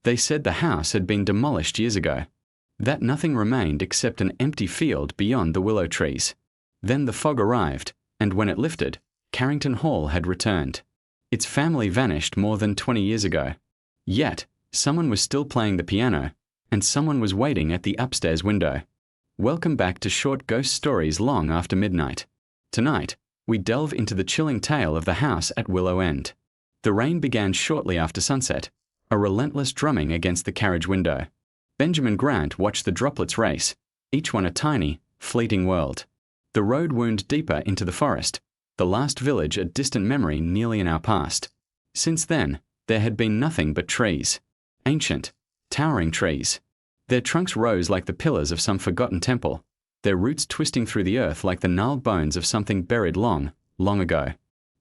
They said the house had been demolished years ago, that nothing remained except an empty field beyond the willow trees. Then the fog arrived, and when it lifted, Carrington Hall had returned. Its family vanished more than 20 years ago. Yet, someone was still playing the piano, and someone was waiting at the upstairs window. Welcome back to Short Ghost Stories Long After Midnight. Tonight, we delve into the chilling tale of the house at Willow End. The rain began shortly after sunset, a relentless drumming against the carriage window. Benjamin Grant watched the droplets race, each one a tiny, fleeting world. The road wound deeper into the forest, the last village a distant memory nearly in our past. Since then, there had been nothing but trees. Ancient, towering trees. Their trunks rose like the pillars of some forgotten temple, their roots twisting through the earth like the gnarled bones of something buried long, long ago.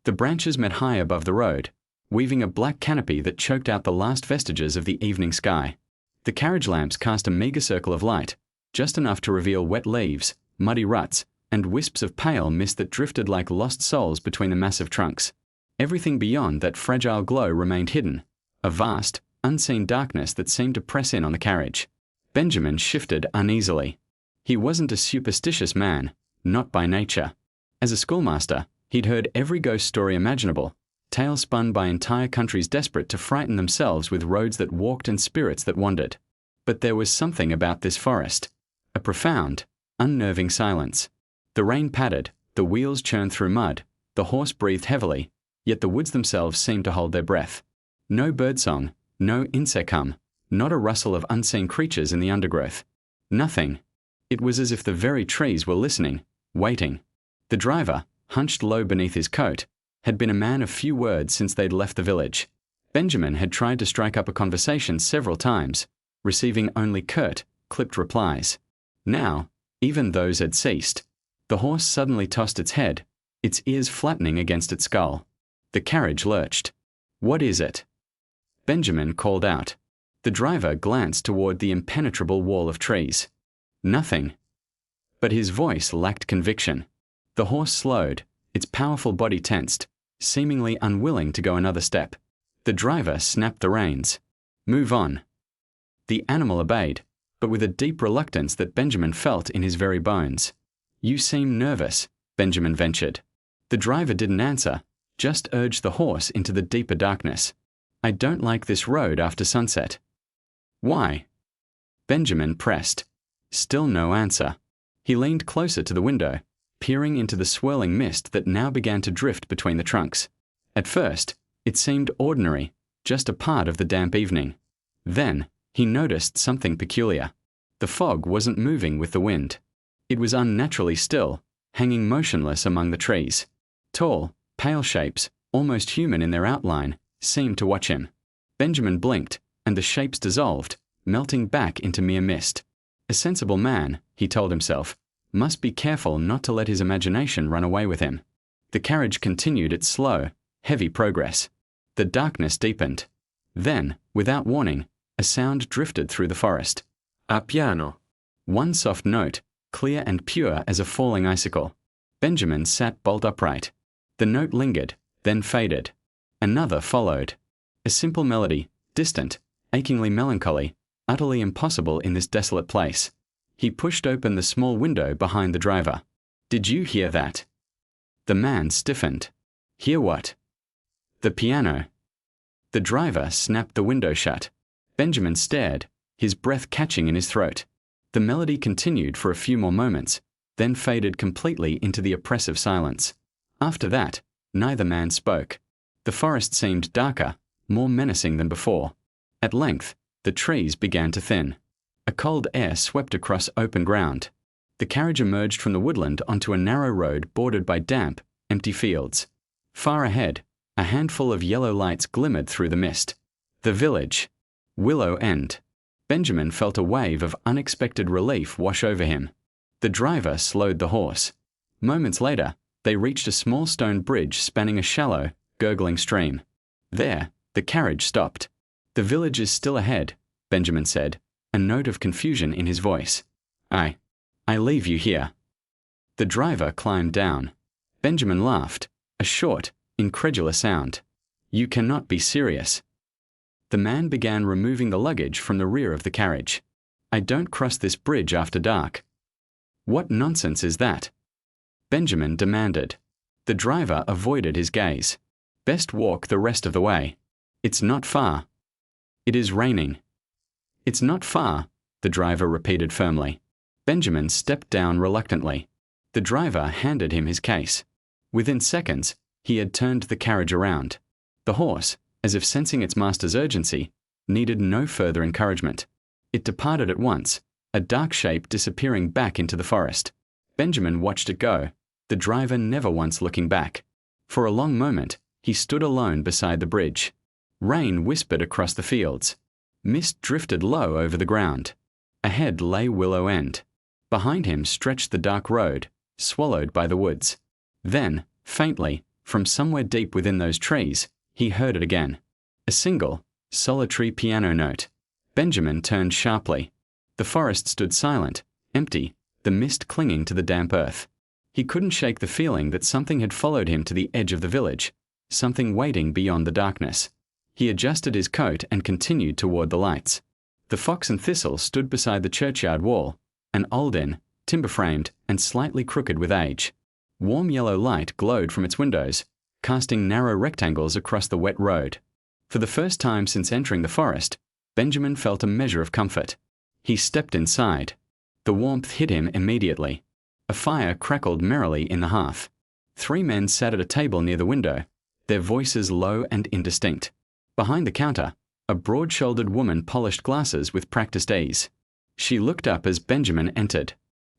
The branches met high above the road, weaving a black canopy that choked out the last vestiges of the evening sky. The carriage lamps cast a meager circle of light, just enough to reveal wet leaves, muddy ruts, and wisps of pale mist that drifted like lost souls between the massive trunks. Everything beyond that fragile glow remained hidden, a vast, unseen darkness that seemed to press in on the carriage. Benjamin shifted uneasily. He wasn't a superstitious man, not by nature. As a schoolmaster, he'd heard every ghost story imaginable, tales spun by entire countries desperate to frighten themselves with roads that walked and spirits that wandered. But there was something about this forest, a profound, unnerving silence. The rain pattered, the wheels churned through mud, the horse breathed heavily, yet the woods themselves seemed to hold their breath. No birdsong, no insect hum, not a rustle of unseen creatures in the undergrowth. Nothing. It was as if the very trees were listening, waiting. The driver, hunched low beneath his coat, had been a man of few words since they'd left the village. Benjamin had tried to strike up a conversation several times, receiving only curt, clipped replies. Now, even those had ceased. The horse suddenly tossed its head, its ears flattening against its skull. The carriage lurched. "What is it?" Benjamin called out. The driver glanced toward the impenetrable wall of trees. Nothing. But his voice lacked conviction. The horse slowed, its powerful body tensed, seemingly unwilling to go another step. The driver snapped the reins. "Move on." The animal obeyed, but with a deep reluctance that Benjamin felt in his very bones. "You seem nervous," Benjamin ventured. The driver didn't answer, just urged the horse into the deeper darkness. "I don't like this road after sunset." "Why?" Benjamin pressed. Still no answer. He leaned closer to the window, peering into the swirling mist that now began to drift between the trunks. At first, it seemed ordinary, just a part of the damp evening. Then, he noticed something peculiar. The fog wasn't moving with the wind. It was unnaturally still, hanging motionless among the trees. Tall, pale shapes, almost human in their outline, seemed to watch him. Benjamin blinked, and the shapes dissolved, melting back into mere mist. A sensible man, he told himself, must be careful not to let his imagination run away with him. The carriage continued its slow, heavy progress. The darkness deepened. Then, without warning, a sound drifted through the forest. A piano. One soft note, clear and pure as a falling icicle. Benjamin sat bolt upright. The note lingered, then faded. Another followed. A simple melody, distant, achingly melancholy, utterly impossible in this desolate place. He pushed open the small window behind the driver. "Did you hear that?" The man stiffened. "Hear what?" "The piano." The driver snapped the window shut. Benjamin stared, his breath catching in his throat. The melody continued for a few more moments, then faded completely into the oppressive silence. After that, neither man spoke. The forest seemed darker, more menacing than before. At length, the trees began to thin. A cold air swept across open ground. The carriage emerged from the woodland onto a narrow road bordered by damp, empty fields. Far ahead, a handful of yellow lights glimmered through the mist. The village. Willow End. Benjamin felt a wave of unexpected relief wash over him. The driver slowed the horse. Moments later, they reached a small stone bridge spanning a shallow, gurgling stream. There, the carriage stopped. "The village is still ahead," Benjamin said, a note of confusion in his voice. I leave you here." The driver climbed down. Benjamin laughed, a short, incredulous sound. "You cannot be serious." The man began removing the luggage from the rear of the carriage. "I don't cross this bridge after dark." "What nonsense is that?" Benjamin demanded. The driver avoided his gaze. "Best walk the rest of the way. It's not far." "It is raining." "It's not far," the driver repeated firmly. Benjamin stepped down reluctantly. The driver handed him his case. Within seconds, he had turned the carriage around. The horse, as if sensing its master's urgency, needed no further encouragement. It departed at once, a dark shape disappearing back into the forest. Benjamin watched it go, the driver never once looking back. For a long moment, he stood alone beside the bridge. Rain whispered across the fields. Mist drifted low over the ground. Ahead lay Willow End. Behind him stretched the dark road, swallowed by the woods. Then, faintly, from somewhere deep within those trees, he heard it again. A single, solitary piano note. Benjamin turned sharply. The forest stood silent, empty, the mist clinging to the damp earth. He couldn't shake the feeling that something had followed him to the edge of the village, something waiting beyond the darkness. He adjusted his coat and continued toward the lights. The Fox and Thistle stood beside the churchyard wall, an old inn, timber-framed and slightly crooked with age. Warm yellow light glowed from its windows, casting narrow rectangles across the wet road. For the first time since entering the forest, Benjamin felt a measure of comfort. He stepped inside. The warmth hit him immediately. A fire crackled merrily in the hearth. 3 men sat at a table near the window, their voices low and indistinct. Behind the counter, a broad-shouldered woman polished glasses with practiced ease. She looked up as Benjamin entered.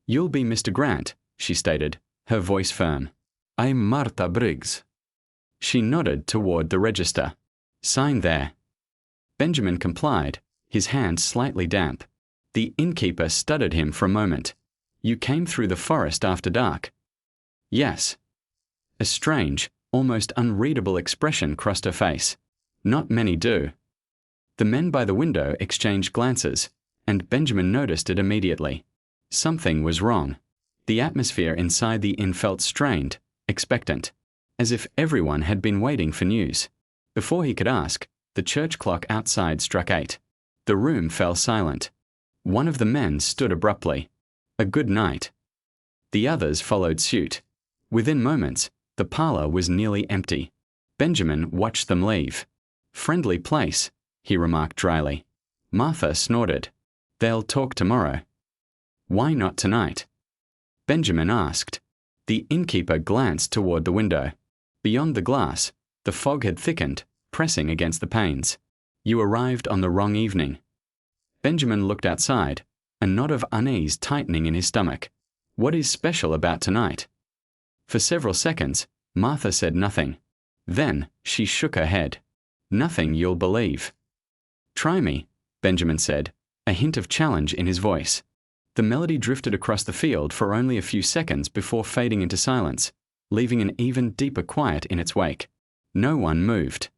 "You'll be Mr. Grant," she stated, her voice firm. "I'm Martha Briggs." She nodded toward the register. "Sign there." Benjamin complied, his hand slightly damp. The innkeeper studied him for a moment. "You came through the forest after dark?" "Yes." A strange, almost unreadable expression crossed her face. "Not many do." The men by the window exchanged glances, and Benjamin noticed it immediately. Something was wrong. The atmosphere inside the inn felt strained, expectant, as if everyone had been waiting for news. Before he could ask, the church clock outside struck 8. The room fell silent. One of the men stood abruptly. "A good night." The others followed suit. Within moments, the parlor was nearly empty. Benjamin watched them leave. "Friendly place," he remarked dryly. Martha snorted. "They'll talk tomorrow." "Why not tonight?" Benjamin asked. The innkeeper glanced toward the window. Beyond the glass, the fog had thickened, pressing against the panes. "You arrived on the wrong evening." Benjamin looked outside, a knot of unease tightening in his stomach. "What is special about tonight?" For several seconds, Martha said nothing. Then she shook her head. "Nothing you'll believe." "Try me," Benjamin said, a hint of challenge in his voice. The melody drifted across the field for only a few seconds before fading into silence, leaving an even deeper quiet in its wake. No one moved.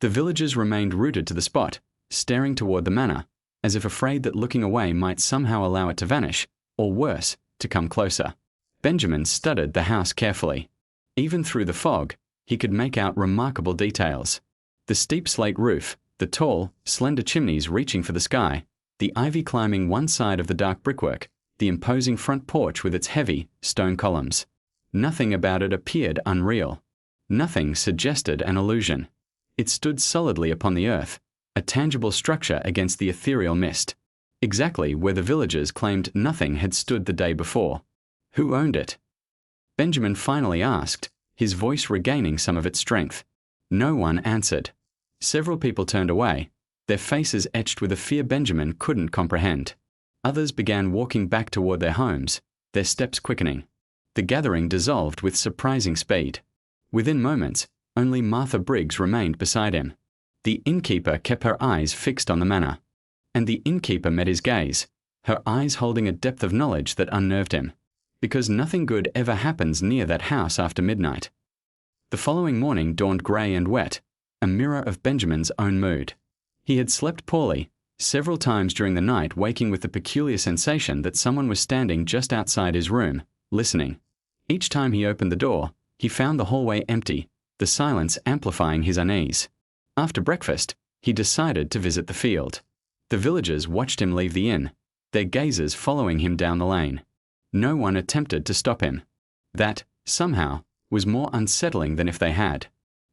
The villagers remained rooted to the spot, staring toward the manor, as if afraid that looking away might somehow allow it to vanish, or worse, to come closer. Benjamin studied the house carefully. Even through the fog, he could make out remarkable details. The steep slate roof, the tall, slender chimneys reaching for the sky, the ivy climbing one side of the dark brickwork, the imposing front porch with its heavy, stone columns. Nothing about it appeared unreal. Nothing suggested an illusion. It stood solidly upon the earth, a tangible structure against the ethereal mist, exactly where the villagers claimed nothing had stood the day before. Who owned it? Benjamin finally asked, his voice regaining some of its strength. No one answered. Several people turned away, their faces etched with a fear Benjamin couldn't comprehend. Others began walking back toward their homes, their steps quickening. The gathering dissolved with surprising speed. Within moments, only Martha Briggs remained beside him. The innkeeper kept her eyes fixed on the manor. And the innkeeper met his gaze, her eyes holding a depth of knowledge that unnerved him. Because nothing good ever happens near that house after midnight. The following morning dawned grey and wet, a mirror of Benjamin's own mood. He had slept poorly, several times during the night waking with the peculiar sensation that someone was standing just outside his room, listening. Each time he opened the door, he found the hallway empty, the silence amplifying his unease. After breakfast, He decided to visit the field. The villagers watched him leave the inn, their gazes following him down the lane. No one attempted to stop him. That, somehow, was more unsettling than if they had.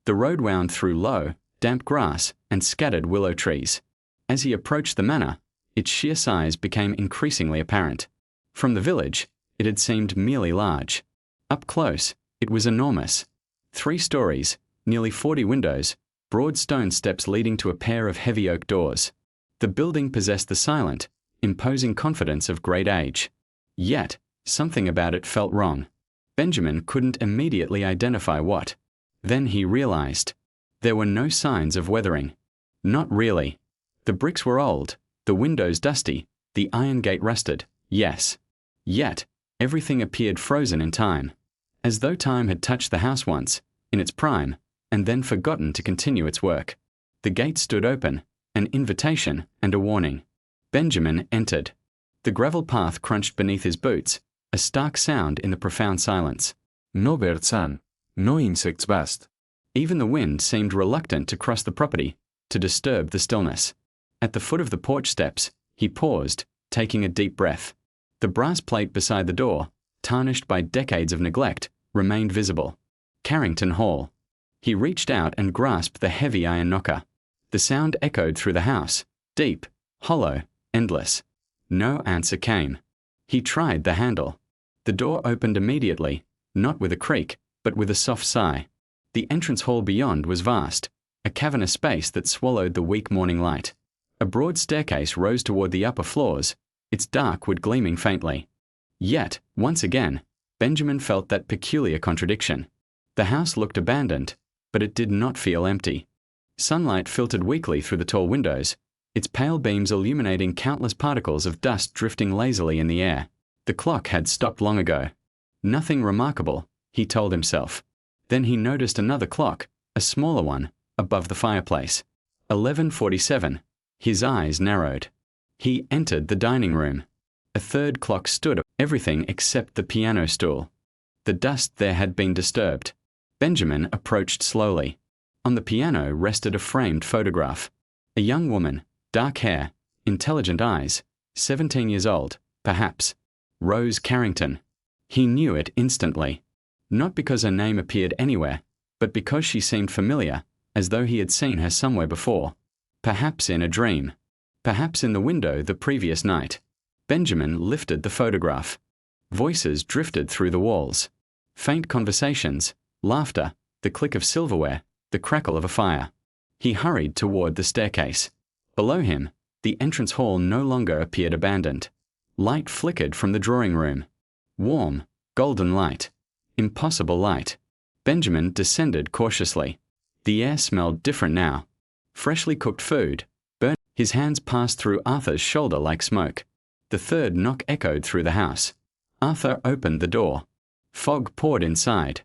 The road wound through low, damp grass and scattered willow trees. As he approached the manor, its sheer size became increasingly apparent. From the village, it had seemed merely large. Up close, it was enormous. 3 stories, nearly 40 windows, broad stone steps leading to a pair of heavy oak doors. The building possessed the silent, imposing confidence of great age. Yet, something about it felt wrong. Benjamin couldn't immediately identify what. Then he realized. There were no signs of weathering. Not really. The bricks were old, the windows dusty, the iron gate rusted, yes. Yet, everything appeared frozen in time. As though time had touched the house once, in its prime, and then forgotten to continue its work. The gate stood open, an invitation and a warning. Benjamin entered. The gravel path crunched beneath his boots, a stark sound in the profound silence. No birds sang, no insects buzzed. Even the wind seemed reluctant to cross the property, to disturb the stillness. At the foot of the porch steps, he paused, taking a deep breath. The brass plate beside the door, tarnished by decades of neglect, remained visible. Carrington Hall. He reached out and grasped the heavy iron knocker. The sound echoed through the house, deep, hollow, endless. No answer came. He tried the handle. The door opened immediately, not with a creak, but with a soft sigh. The entrance hall beyond was vast, a cavernous space that swallowed the weak morning light. A broad staircase rose toward the upper floors, its dark wood gleaming faintly. Yet, once again, Benjamin felt that peculiar contradiction. The house looked abandoned, but it did not feel empty. Sunlight filtered weakly through the tall windows, its pale beams illuminating countless particles of dust drifting lazily in the air. The clock had stopped long ago. Nothing remarkable, he told himself. Then he noticed another clock, a smaller one, above the fireplace. 11:47. His eyes narrowed. He entered the dining room. A third clock stood, everything except the piano stool. The dust there had been disturbed. Benjamin approached slowly. On the piano rested a framed photograph. A young woman, dark hair, intelligent eyes, 17 years old, perhaps. Rose Carrington. He knew it instantly. Not because her name appeared anywhere, but because she seemed familiar, as though he had seen her somewhere before. Perhaps in a dream. Perhaps in the window the previous night. Benjamin lifted the photograph. Voices drifted through the walls. Faint conversations, laughter, the click of silverware, the crackle of a fire. He hurried toward the staircase. Below him, the entrance hall no longer appeared abandoned. Light flickered from the drawing room. Warm, golden light. Impossible light. Benjamin descended cautiously. The air smelled different now. Freshly cooked food, burnt. His hands passed through Arthur's shoulder like smoke. The third knock echoed through the house. Arthur opened the door. Fog poured inside.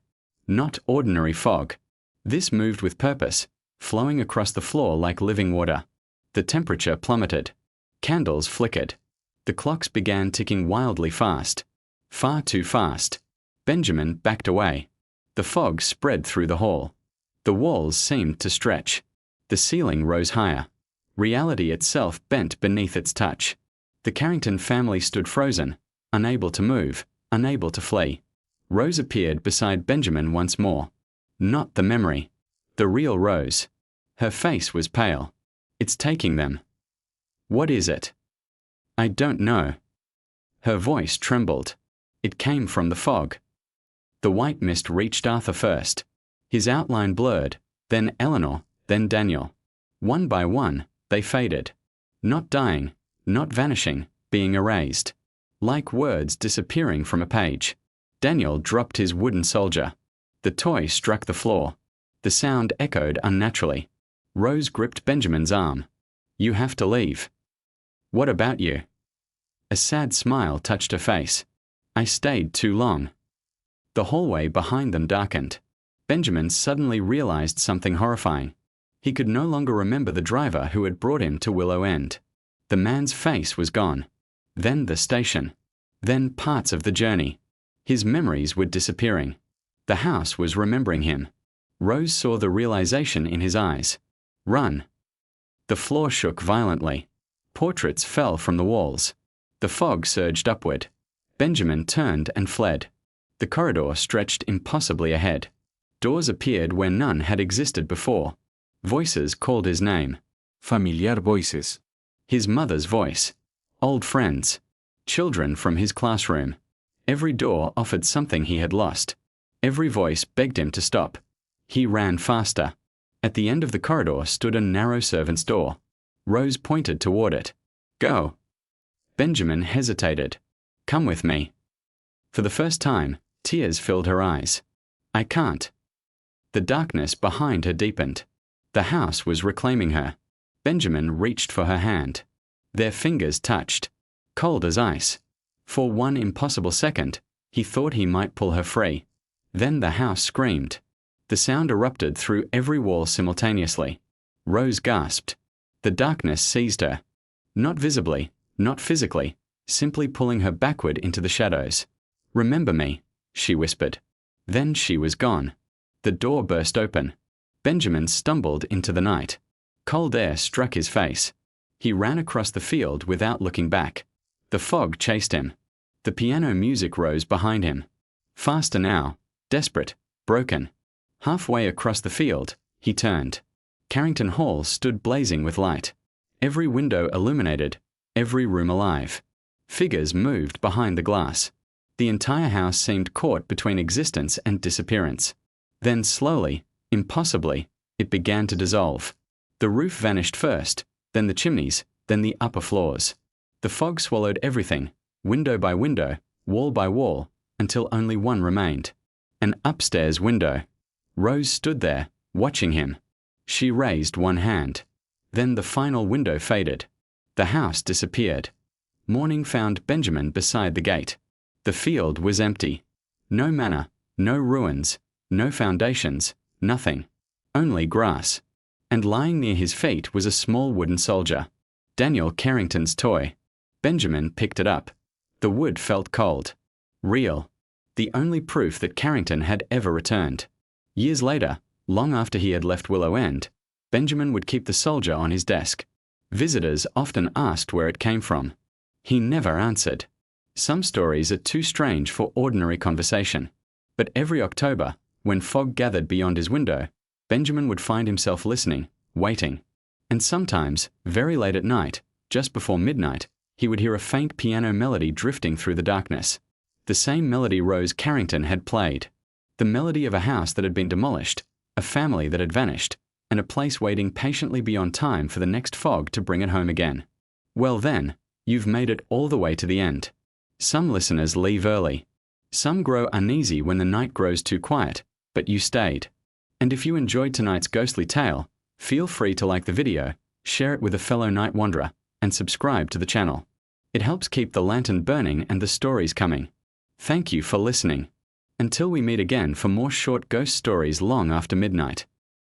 Not ordinary fog. This moved with purpose, flowing across the floor like living water. The temperature plummeted. Candles flickered. The clocks began ticking wildly fast. Far too fast. Benjamin backed away. The fog spread through the hall. The walls seemed to stretch. The ceiling rose higher. Reality itself bent beneath its touch. The Carrington family stood frozen, unable to move, unable to flee. Rose appeared beside Benjamin once more. Not the memory. The real Rose. Her face was pale. It's taking them. What is it? I don't know. Her voice trembled. It came from the fog. The white mist reached Arthur first. His outline blurred, then Eleanor, then Daniel. One by one, they faded. Not dying, not vanishing, being erased. Like words disappearing from a page. Daniel dropped his wooden soldier. The toy struck the floor. The sound echoed unnaturally. Rose gripped Benjamin's arm. You have to leave. What about you? A sad smile touched her face. I stayed too long. The hallway behind them darkened. Benjamin suddenly realized something horrifying. He could no longer remember the driver who had brought him to Willow End. The man's face was gone. Then the station. Then parts of the journey. His memories were disappearing. The house was remembering him. Rose saw the realization in his eyes. Run. The floor shook violently. Portraits fell from the walls. The fog surged upward. Benjamin turned and fled. The corridor stretched impossibly ahead. Doors appeared where none had existed before. Voices called his name. Familiar voices. His mother's voice. Old friends. Children from his classroom. Every door offered something he had lost. Every voice begged him to stop. He ran faster. At the end of the corridor stood a narrow servant's door. Rose pointed toward it. Go. Benjamin hesitated. Come with me. For the first time, tears filled her eyes. I can't. The darkness behind her deepened. The house was reclaiming her. Benjamin reached for her hand. Their fingers touched, cold as ice. For one impossible second, he thought he might pull her free. Then the house screamed. The sound erupted through every wall simultaneously. Rose gasped. The darkness seized her. Not visibly, not physically, simply pulling her backward into the shadows. Remember me, she whispered. Then she was gone. The door burst open. Benjamin stumbled into the night. Cold air struck his face. He ran across the field without looking back. The fog chased him. The piano music rose behind him. Faster now, desperate, broken. Halfway across the field, he turned. Carrington Hall stood blazing with light. Every window illuminated, every room alive. Figures moved behind the glass. The entire house seemed caught between existence and disappearance. Then slowly, impossibly, it began to dissolve. The roof vanished first, then the chimneys, then the upper floors. The fog swallowed everything, window by window, wall by wall, until only one remained. An upstairs window. Rose stood there, watching him. She raised one hand. Then the final window faded. The house disappeared. Morning found Benjamin beside the gate. The field was empty. No manor, no ruins, no foundations, nothing. Only grass. And lying near his feet was a small wooden soldier. Daniel Carrington's toy. Benjamin picked it up. The wood felt cold. Real. The only proof that Carrington had ever returned. Years later, long after he had left Willow End, Benjamin would keep the soldier on his desk. Visitors often asked where it came from. He never answered. Some stories are too strange for ordinary conversation. But every October, when fog gathered beyond his window, Benjamin would find himself listening, waiting. And sometimes, very late at night, just before midnight, he would hear a faint piano melody drifting through the darkness. The same melody Rose Carrington had played. The melody of a house that had been demolished, a family that had vanished, and a place waiting patiently beyond time for the next fog to bring it home again. Well then, you've made it all the way to the end. Some listeners leave early. Some grow uneasy when the night grows too quiet, but you stayed. And if you enjoyed tonight's ghostly tale, feel free to like the video, share it with a fellow night wanderer, and subscribe to the channel. It helps keep the lantern burning and the stories coming. Thank you for listening. Until we meet again for more short ghost stories long after midnight.